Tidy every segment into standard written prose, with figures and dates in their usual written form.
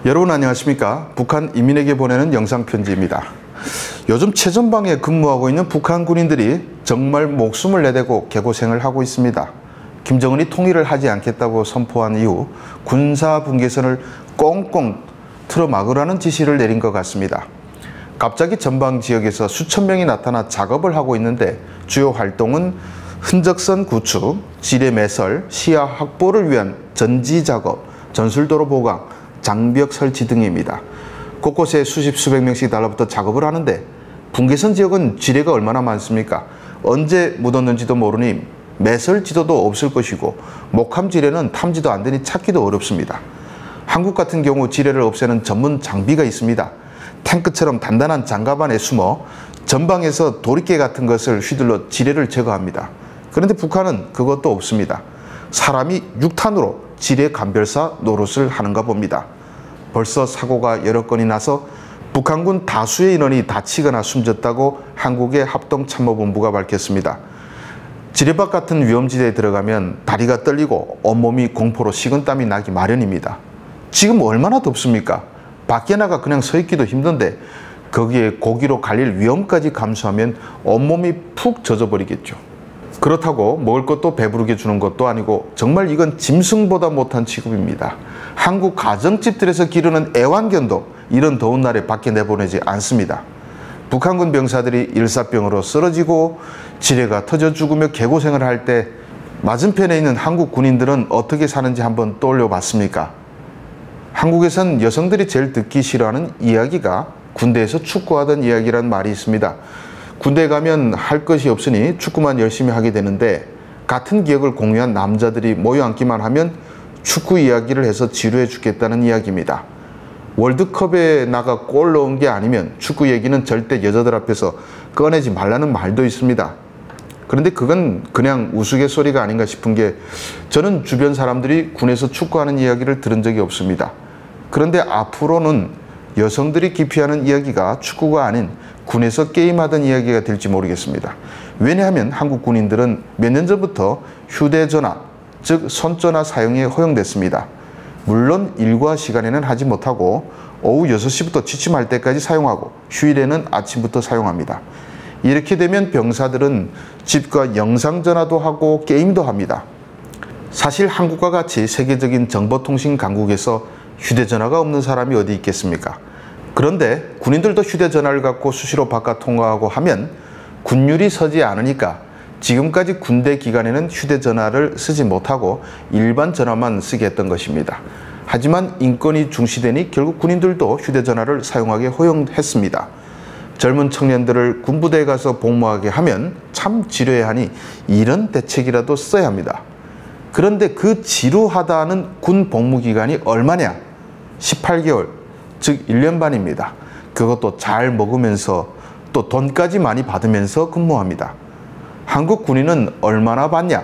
여러분 안녕하십니까? 북한 인민에게 보내는 영상편지입니다. 요즘 최전방에 근무하고 있는 북한 군인들이 정말 목숨을 내대고 개고생을 하고 있습니다. 김정은이 통일을 하지 않겠다고 선포한 이후 군사 분계선을 꽁꽁 틀어막으라는 지시를 내린 것 같습니다. 갑자기 전방 지역에서 수천 명이 나타나 작업을 하고 있는데 주요 활동은 흔적선 구축, 지뢰 매설, 시야 확보를 위한 전지 작업, 전술도로 보강, 장벽 설치 등입니다. 곳곳에 수십 수백 명씩 달라붙어 작업을 하는데 분계선 지역은 지뢰가 얼마나 많습니까? 언제 묻었는지도 모르니 매설 지도도 없을 것이고 목함 지뢰는 탐지도 안 되니 찾기도 어렵습니다. 한국 같은 경우 지뢰를 없애는 전문 장비가 있습니다. 탱크처럼 단단한 장갑 안에 숨어 전방에서 도리깨 같은 것을 휘둘러 지뢰를 제거합니다. 그런데 북한은 그것도 없습니다. 사람이 6탄으로 지뢰 감별사 노릇을 하는가 봅니다. 벌써 사고가 여러 건이 나서 북한군 다수의 인원이 다치거나 숨졌다고 한국의 합동참모본부가 밝혔습니다. 지뢰밭 같은 위험지대에 들어가면 다리가 떨리고 온몸이 공포로 식은땀이 나기 마련입니다. 지금 얼마나 덥습니까? 밖에 나가 그냥 서 있기도 힘든데 거기에 고기로 갈릴 위험까지 감수하면 온몸이 푹 젖어버리겠죠. 그렇다고 먹을 것도 배부르게 주는 것도 아니고 정말 이건 짐승보다 못한 취급입니다. 한국 가정집들에서 기르는 애완견도 이런 더운 날에 밖에 내보내지 않습니다. 북한군 병사들이 일사병으로 쓰러지고 지뢰가 터져 죽으며 개고생을 할 때 맞은편에 있는 한국 군인들은 어떻게 사는지 한번 떠올려 봤습니까? 한국에선 여성들이 제일 듣기 싫어하는 이야기가 군대에서 축구하던 이야기란 말이 있습니다. 군대에 가면 할 것이 없으니 축구만 열심히 하게 되는데 같은 기억을 공유한 남자들이 모여 앉기만 하면 축구 이야기를 해서 지루해 죽겠다는 이야기입니다. 월드컵에 나가 골 넣은 게 아니면 축구 얘기는 절대 여자들 앞에서 꺼내지 말라는 말도 있습니다. 그런데 그건 그냥 우스갯소리가 아닌가 싶은 게 저는 주변 사람들이 군에서 축구하는 이야기를 들은 적이 없습니다. 그런데 앞으로는 여성들이 기피하는 이야기가 축구가 아닌 군에서 게임하던 이야기가 될지 모르겠습니다. 왜냐하면 한국 군인들은 몇 년 전부터 휴대전화, 즉 손전화 사용이 허용됐습니다. 물론 일과 시간에는 하지 못하고 오후 6시부터 취침할 때까지 사용하고 휴일에는 아침부터 사용합니다. 이렇게 되면 병사들은 집과 영상전화도 하고 게임도 합니다. 사실 한국과 같이 세계적인 정보통신 강국에서 휴대전화가 없는 사람이 어디 있겠습니까? 그런데 군인들도 휴대전화를 갖고 수시로 바깥 통화하고 하면 군율이 서지 않으니까 지금까지 군대 기간에는 휴대전화를 쓰지 못하고 일반 전화만 쓰게 했던 것입니다. 하지만 인권이 중시되니 결국 군인들도 휴대전화를 사용하게 허용했습니다. 젊은 청년들을 군부대에 가서 복무하게 하면 참 지루해하니 이런 대책이라도 써야 합니다. 그런데 그 지루하다는 군 복무기간이 얼마냐? 18개월, 즉 1년 반입니다. 그것도 잘 먹으면서 또 돈까지 많이 받으면서 근무합니다. 한국 군인은 얼마나 받냐?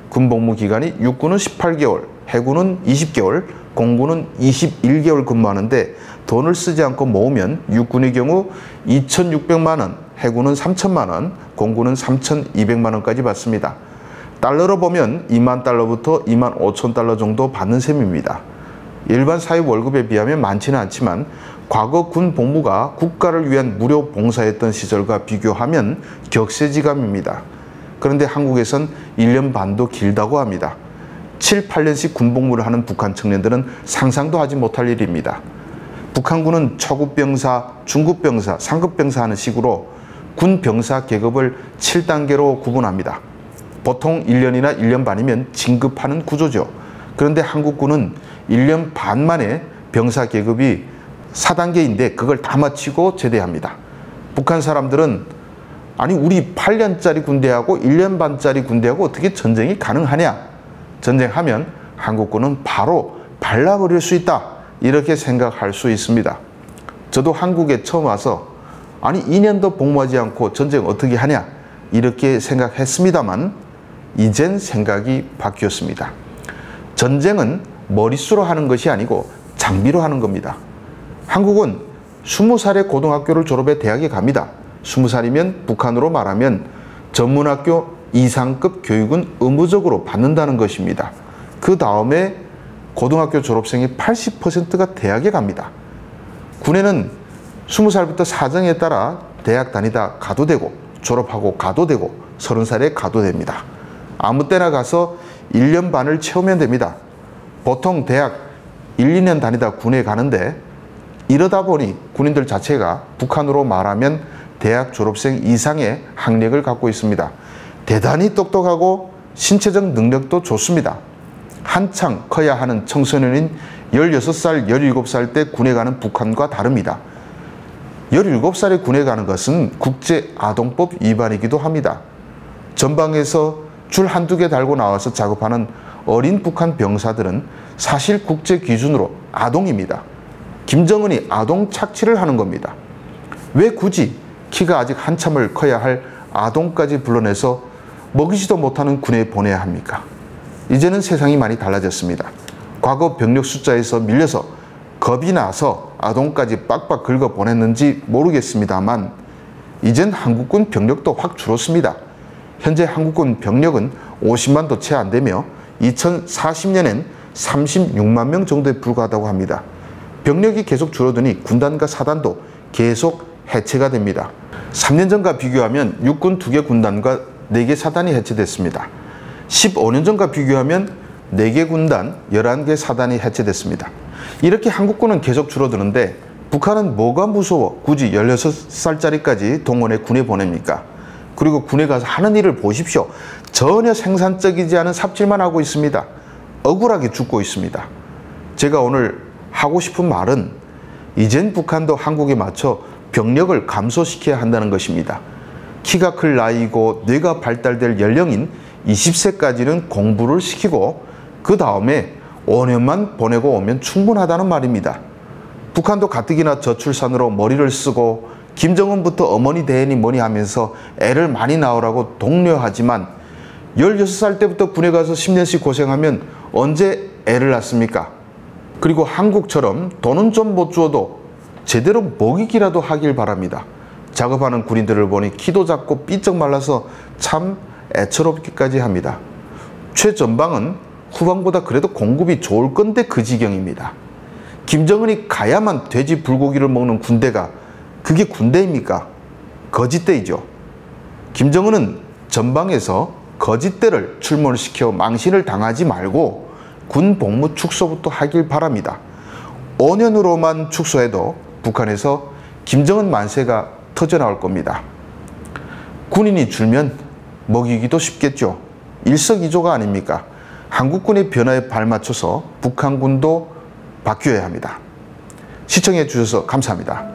군복무 기간이 육군은 18개월, 해군은 20개월, 공군은 21개월 근무하는데 돈을 쓰지 않고 모으면 육군의 경우 2,600만 원, 해군은 3,000만 원, 공군은 3,200만 원까지 받습니다. 달러로 보면 2만 달러부터 2만 5천 달러 정도 받는 셈입니다. 일반 사회 월급에 비하면 많지는 않지만 과거 군 복무가 국가를 위한 무료 봉사였던 시절과 비교하면 격세지감입니다. 그런데 한국에선 1년 반도 길다고 합니다. 7, 8년씩 군복무를 하는 북한 청년들은 상상도 하지 못할 일입니다. 북한군은 초급병사, 중급병사, 상급병사 하는 식으로 군 병사 계급을 7단계로 구분합니다. 보통 1년이나 1년 반이면 진급하는 구조죠. 그런데 한국군은 1년 반 만에 병사 계급이 4단계인데 그걸 다 마치고 제대합니다. 북한 사람들은 아니 우리 8년짜리 군대하고 1년 반짜리 군대하고 어떻게 전쟁이 가능하냐? 전쟁하면 한국군은 바로 발라버릴 수 있다. 이렇게 생각할 수 있습니다. 저도 한국에 처음 와서 아니 2년도 복무하지 않고 전쟁 어떻게 하냐? 이렇게 생각했습니다만 이젠 생각이 바뀌었습니다. 전쟁은 머릿수로 하는 것이 아니고 장비로 하는 겁니다. 한국은 20살에 고등학교를 졸업해 대학에 갑니다. 20살이면 북한으로 말하면 전문학교 이상급 교육은 의무적으로 받는다는 것입니다. 그 다음에 고등학교 졸업생의 80%가 대학에 갑니다. 군에는 20살부터 사정에 따라 대학 다니다 가도 되고 졸업하고 가도 되고 30살에 가도 됩니다. 아무 때나 가서 1년 반을 채우면 됩니다. 보통 대학 1, 2년 다니다 군에 가는데 이러다 보니 군인들 자체가 북한으로 말하면 대학 졸업생 이상의 학력을 갖고 있습니다. 대단히 똑똑하고 신체적 능력도 좋습니다. 한창 커야 하는 청소년인 16살, 17살 때 군에 가는 북한과 다릅니다. 17살에 군에 가는 것은 국제아동법 위반이기도 합니다. 전방에서 줄 한두 개 달고 나와서 작업하는 어린 북한 병사들은 사실 국제 기준으로 아동입니다. 김정은이 아동 착취를 하는 겁니다. 왜 굳이 키가 아직 한참을 커야 할 아동까지 불러내서 먹이지도 못하는 군에 보내야 합니까? 이제는 세상이 많이 달라졌습니다. 과거 병력 숫자에서 밀려서 겁이 나서 아동까지 빡빡 긁어 보냈는지 모르겠습니다만 이젠 한국군 병력도 확 줄었습니다. 현재 한국군 병력은 50만도 채 안 되며 2040년엔 36만 명 정도에 불과하다고 합니다. 병력이 계속 줄어드니 군단과 사단도 계속 해체가 됩니다. 3년 전과 비교하면 육군 2개 군단과 4개 사단이 해체됐습니다. 15년 전과 비교하면 4개 군단, 11개 사단이 해체됐습니다. 이렇게 한국군은 계속 줄어드는데 북한은 뭐가 무서워 굳이 16살짜리까지 동원해 군에 보냅니까? 그리고 군에 가서 하는 일을 보십시오. 전혀 생산적이지 않은 삽질만 하고 있습니다. 억울하게 죽고 있습니다. 제가 오늘 하고 싶은 말은 이젠 북한도 한국에 맞춰 병력을 감소시켜야 한다는 것입니다. 키가 클 나이고 뇌가 발달될 연령인 20세까지는 공부를 시키고 그 다음에 5년만 보내고 오면 충분하다는 말입니다. 북한도 가뜩이나 저출산으로 머리를 쓰고 김정은부터 어머니 대해니 뭐니 하면서 애를 많이 낳으라고 독려하지만 16살 때부터 군에 가서 10년씩 고생하면 언제 애를 낳습니까? 그리고 한국처럼 돈은 좀 못 주어도 제대로 먹이기라도 하길 바랍니다. 작업하는 군인들을 보니 키도 작고 삐쩍 말라서 참 애처롭기까지 합니다. 최전방은 후방보다 그래도 공급이 좋을 건데 그 지경입니다. 김정은이 가야만 돼지 불고기를 먹는 군대가 그게 군대입니까? 거짓대이죠. 김정은은 전방에서 거짓대를 출몰시켜 망신을 당하지 말고 군 복무 축소부터 하길 바랍니다. 5년으로만 축소해도 북한에서 김정은 만세가 터져나올 겁니다. 군인이 줄면 먹이기도 쉽겠죠. 일석이조가 아닙니까? 한국군의 변화에 발맞춰서 북한군도 바뀌어야 합니다. 시청해 주셔서 감사합니다.